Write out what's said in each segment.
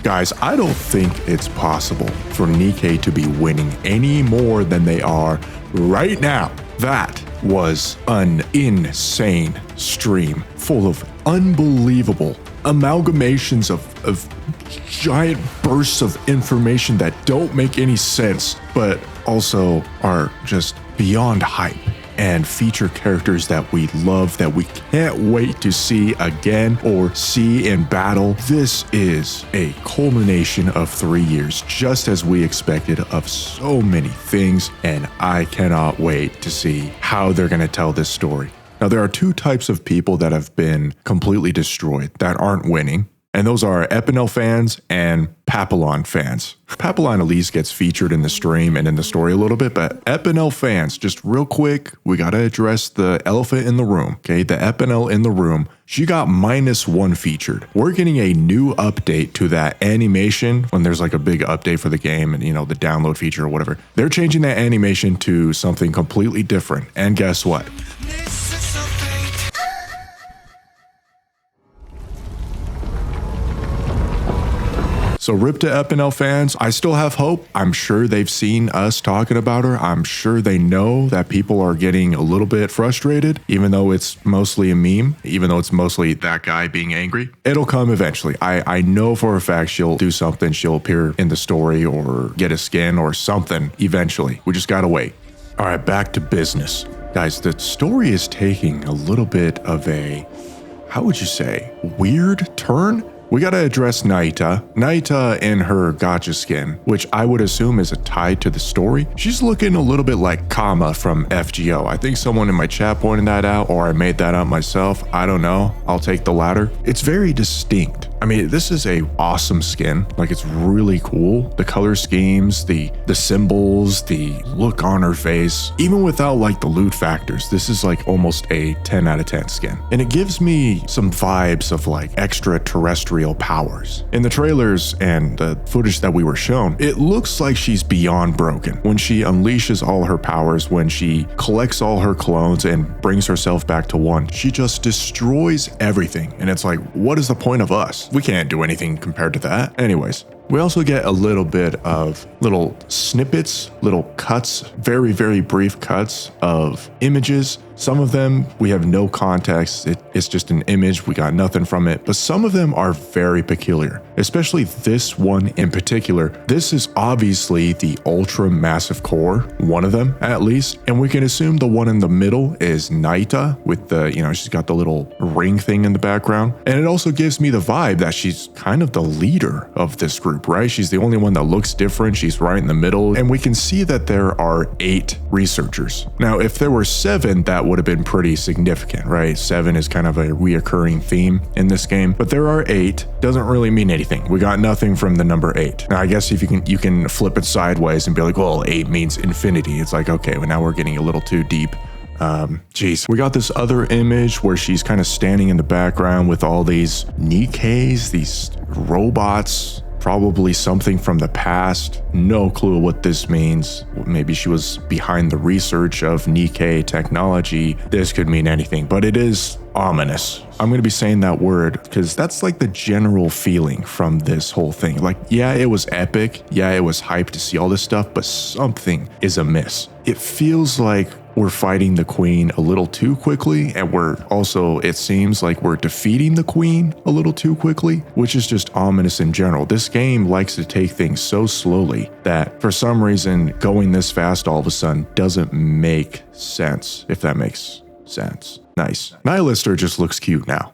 Guys, I don't think it's possible for Nikke to be winning any more than they are right now. That was an insane stream full of unbelievable amalgamations of giant bursts of information that don't make any sense, but also are just beyond hype and feature characters that we love, that we can't wait to see again or see in battle. This is a culmination of 3 years, just as we expected, of so many things, and I cannot wait to see how they're going to tell this story. Now, there are two types of people that have been completely destroyed that aren't winning, and those are Epanel fans and Papillon fans. Papillon at least gets featured in the stream and in the story a little bit, but Epanel fans, just real quick, we gotta address the elephant in the room, okay? The Epanel in the room, she got -1 featured. We're getting a new update to that animation when there's like a big update for the game and, you know, the download feature or whatever. They're changing that animation to something completely different, and guess what? So rip to Epanel fans, I still have hope. I'm sure they've seen us talking about her. I'm sure they know that people are getting a little bit frustrated, even though it's mostly a meme, even though it's mostly that guy being angry. It'll come eventually. I know for a fact she'll do something. She'll appear in the story or get a skin or something eventually. We just gotta wait. All right, back to business. Guys, the story is taking a little bit of a, how would you say, weird turn? We gotta address Nita. Nita in her gotcha skin, which I would assume is a tie to the story. She's looking a little bit like Kama from FGO. I think someone in my chat pointed that out, or I made that up myself. I don't know. I'll take the latter. It's very distinct. I mean, this is a awesome skin. Like, it's really cool. The color schemes, the symbols, the look on her face, even without like the loot factors, this is like almost a 10 out of 10 skin. And it gives me some vibes of like extraterrestrial powers. In the trailers and the footage that we were shown, it looks like she's beyond broken. When she unleashes all her powers, when she collects all her clones and brings herself back to one, she just destroys everything. And it's like, what is the point of us? We can't do anything compared to that. Anyways, we also get a little bit of little snippets, little cuts, very, very brief cuts of images. Some of them, we have no context. It's just an image. We got nothing from it. But some of them are very peculiar, especially this one in particular. This is obviously the ultra massive core, one of them at least. And we can assume the one in the middle is Nita with the, you know, she's got the little ring thing in the background. And it also gives me the vibe that she's kind of the leader of this group, right? She's the only one that looks different. She's right in the middle. And we can see that there are 8 researchers. Now, if there were 7, that would have been pretty significant, right? 7 is kind of a reoccurring theme in this game, but there are 8. Doesn't really mean anything. We got nothing from the number 8. Now, I guess if you can flip it sideways and be like, well, 8 means infinity. It's like, okay, well, now we're getting a little too deep. Geez. We got this other image where she's kind of standing in the background with all these Nikkes, these robots, probably something from the past. No clue what this means. Maybe she was behind the research of Nikke technology. This could mean anything, but it is ominous. I'm going to be saying that word because that's like the general feeling from this whole thing. Like, yeah, it was epic. Yeah, it was hype to see all this stuff, but something is amiss. It feels like we're fighting the queen a little too quickly, and it seems like we're defeating the queen a little too quickly, which is just ominous in general. This game likes to take things so slowly that for some reason going this fast all of a sudden doesn't make sense, if that makes sense. Nice. Nihilister just looks cute now.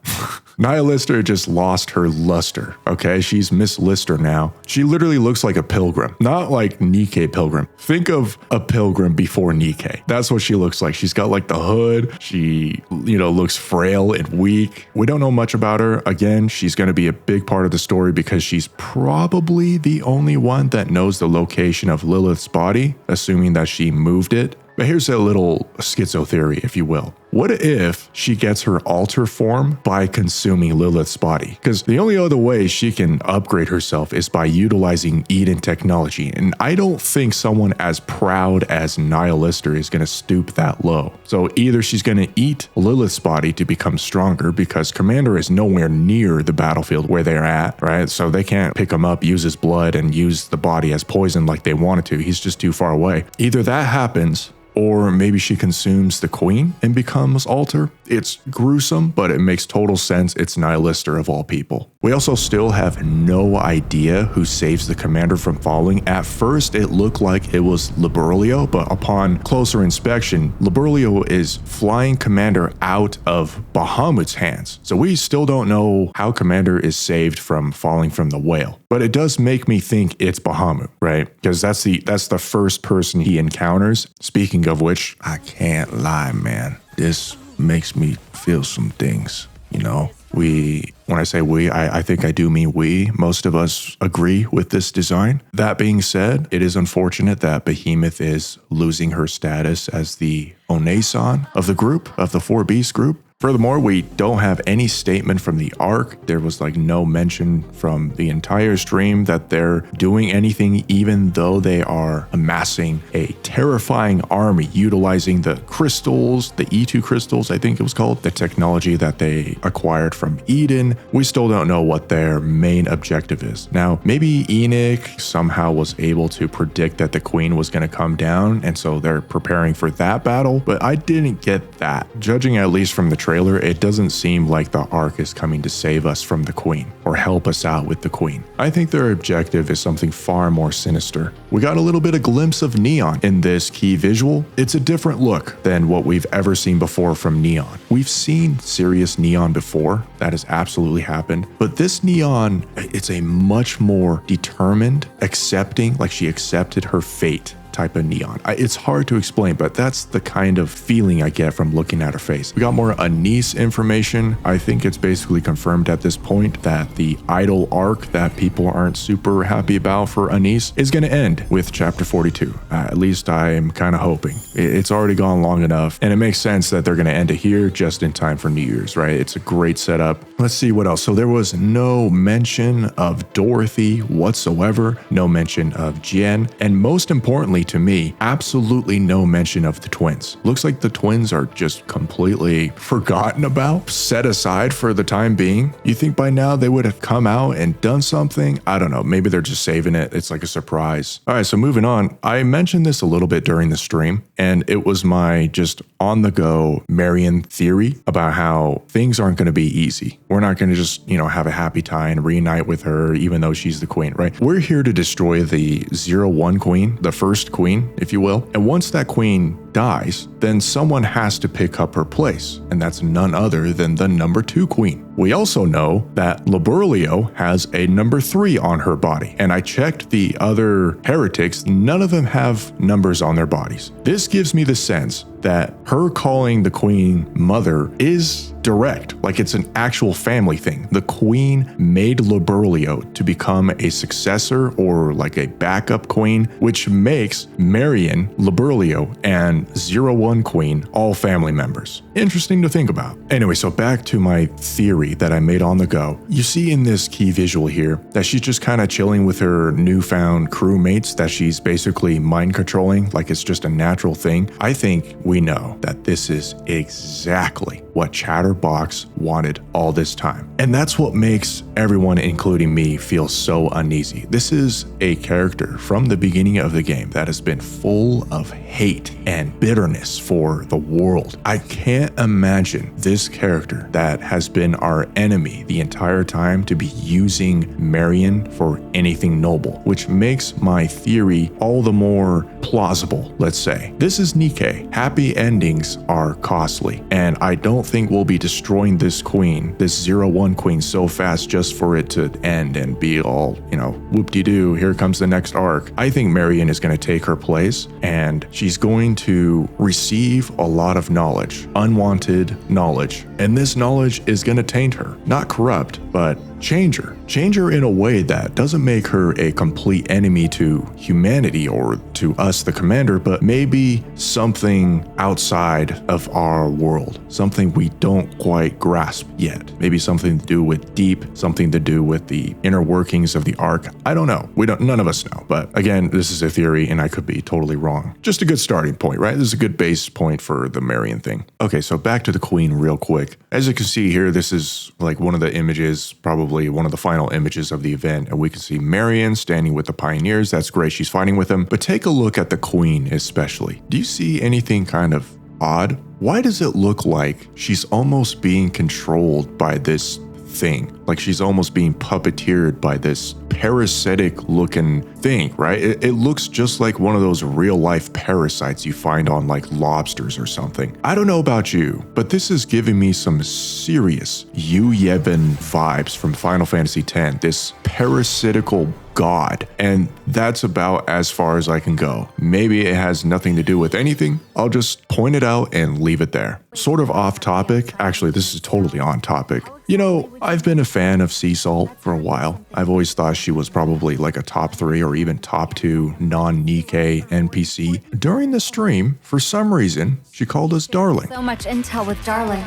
Nihilister just lost her luster, okay? She's Miss Lister now. She literally looks like a pilgrim, not like Nikke pilgrim. Think of a pilgrim before Nikke. That's what she looks like. She's got like the hood. She, looks frail and weak. We don't know much about her. Again, she's going to be a big part of the story because she's probably the only one that knows the location of Lilith's body, assuming that she moved it. But here's a little schizo theory, if you will. What if she gets her alter form by consuming Lilith's body? Because the only other way she can upgrade herself is by utilizing Eden technology, and I don't think someone as proud as Nihilister is going to stoop that low. So either she's going to eat Lilith's body to become stronger, because Commander is nowhere near the battlefield where they're at, right? So they can't pick him up, use his blood, and use the body as poison like they wanted to. He's just too far away. Either that happens, or maybe she consumes the queen and becomes alter. It's gruesome, but it makes total sense. It's Nihilister of all people. We also still have no idea who saves the commander from falling. At first, it looked like it was Liberlio, but upon closer inspection, Liberlio is flying commander out of Bahamut's hands. So we still don't know how commander is saved from falling from the whale. But it does make me think it's Bahamut, right? Because that's the first person he encounters. Speaking of which, I can't lie, man. This makes me feel some things, you know? When I say we, I think I do mean we. Most of us agree with this design. That being said, it is unfortunate that Behemoth is losing her status as the Onesan of the group, of the 4Beast group. Furthermore, we don't have any statement from the Ark. There was like no mention from the entire stream that they're doing anything, even though they are amassing a terrifying army utilizing the crystals, the E2 crystals, I think it was called, the technology that they acquired from Eden. We still don't know what their main objective is. Now, maybe Enoch somehow was able to predict that the queen was going to come down, and so they're preparing for that battle, but I didn't get that. Judging at least from the trailer, it doesn't seem like the Ark is coming to save us from the queen or help us out with the queen. I think their objective is something far more sinister. We got a little bit of glimpse of Neon in this key visual. It's a different look than what we've ever seen before from Neon. We've seen serious Neon before, that has absolutely happened, but this Neon, it's a much more determined, accepting, like she accepted her fate type of Neon. It's hard to explain, but that's the kind of feeling I get from looking at her face. We got more Anise information. I think it's basically confirmed at this point that the idol arc that people aren't super happy about for Anise is going to end with chapter 42. At least I'm kind of hoping. It's already gone long enough, and it makes sense that they're going to end it here just in time for New Year's, right? It's a great setup. Let's see what else. So there was no mention of Dorothy whatsoever, no mention of Jen, and most importantly to me, absolutely no mention of the twins. Looks like the twins are just completely forgotten about, set aside for the time being. You think by now they would have come out and done something? I don't know. Maybe they're just saving it. It's like a surprise. All right, so moving on. I mentioned this a little bit during the stream, and it was my just on the go Marion theory about how things aren't going to be easy. We're not going to just, have a happy time, reunite with her, even though she's the queen, right? We're here to destroy the 01 queen, the first queen, if you will. And once that queen dies, then someone has to pick up her place, and that's none other than the number 2 queen. We also know that Liberlio has a number 3 on her body, and I checked the other heretics, none of them have numbers on their bodies. This gives me the sense that her calling the queen mother is direct, like it's an actual family thing. The queen made Liberlio to become a successor or like a backup queen, which makes Marion, Liberlio, and 01 queen all family members. Interesting to think about. Anyway, so back to my theory that I made on the go. You see in this key visual here that she's just kind of chilling with her newfound crewmates, that she's basically mind controlling like it's just a natural thing. I think we know that this is exactly what Chatterbox wanted all this time. And that's what makes everyone, including me, feel so uneasy. This is a character from the beginning of the game that has been full of hate and bitterness for the world. I can't imagine this character that has been our enemy the entire time to be using Marion for anything noble, which makes my theory all the more plausible, let's say. This is Nikke. Happy endings are costly, and I don't think we'll be destroying this queen, this 01 queen, so fast just for it to end and be all, whoop-de-doo, here comes the next arc. I think Marion is going to take her place, and she's going to receive a lot of knowledge, unwanted knowledge, and this knowledge is going to taint her. Not corrupt, but change her. Change her in a way that doesn't make her a complete enemy to humanity or to us, the commander, but maybe something outside of our world, something we don't quite grasp yet. Maybe something to do with deep, something to do with the inner workings of the arc. I don't know. None of us know. But again, this is a theory and I could be totally wrong. Just a good starting point, right? This is a good base point for the Marion thing. Okay, so back to the queen real quick. As you can see here, this is like one of the images, probably one of the final images of the event. And we can see Marion standing with the pioneers. That's great. She's fighting with them. But take a look at the queen especially. Do you see anything kind of odd? Why does it look like she's almost being controlled by this thing? Like she's almost being puppeteered by this parasitic looking thing, right? It looks just like one of those real life parasites you find on like lobsters or something. I don't know about you, but this is giving me some serious Yu Yevon vibes from Final Fantasy X, this parasitical god. And that's about as far as I can go. Maybe it has nothing to do with anything. I'll just point it out and leave it there. Sort of off topic. Actually, this is totally on topic. You know, I've been a fan of Sea Salt for a while. I've always thought she was probably like a top 3 or even top 2 non-Nikke NPC. During the stream, for some reason, she called us darling. So much intel with darling.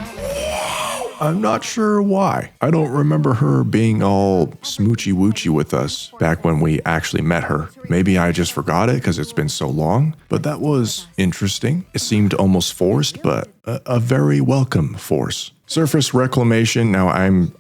I'm not sure why. I don't remember her being all smoochy-woochy with us back when we actually met her. Maybe I just forgot it because it's been so long, but that was interesting. It seemed almost forced, but a very welcome force. Surface Reclamation. Now,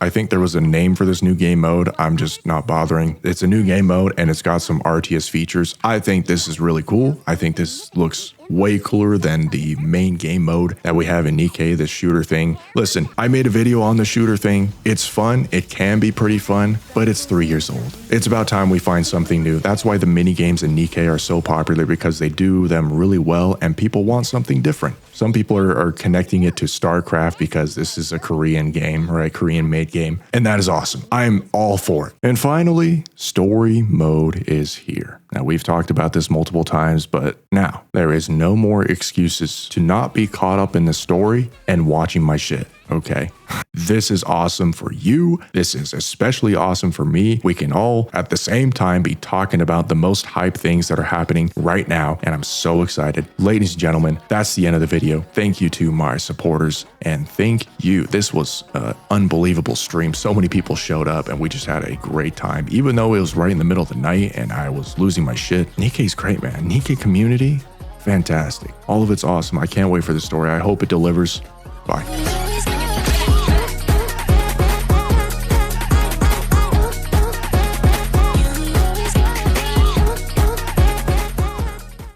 I think there was a name for this new game mode. I'm just not bothering. It's a new game mode and it's got some RTS features. I think this is really cool. I think this looks way cooler than the main game mode that we have in Nikke, the shooter thing. Listen, I made a video on the shooter thing. It's fun. It can be pretty fun, but it's 3 years old. It's about time we find something new. That's why the mini games in Nikke are so popular, because they do them really well and people want something different. Some people are connecting it to StarCraft because this is a Korean game, right? Korean made game. And that is awesome. I'm all for it. And finally, story mode is here. Now, we've talked about this multiple times, but now there is no more excuses to not be caught up in the story and watching my shit. Okay. This is awesome for you. This is especially awesome for me. We can all at the same time be talking about the most hype things that are happening right now. And I'm so excited. Ladies and gentlemen, that's the end of the video. Thank you to my supporters and thank you. This was an unbelievable stream. So many people showed up and we just had a great time, even though it was right in the middle of the night and I was losing my shit. Nikke's great, man. Nikke community, fantastic. All of it's awesome. I can't wait for the story. I hope it delivers. Bye.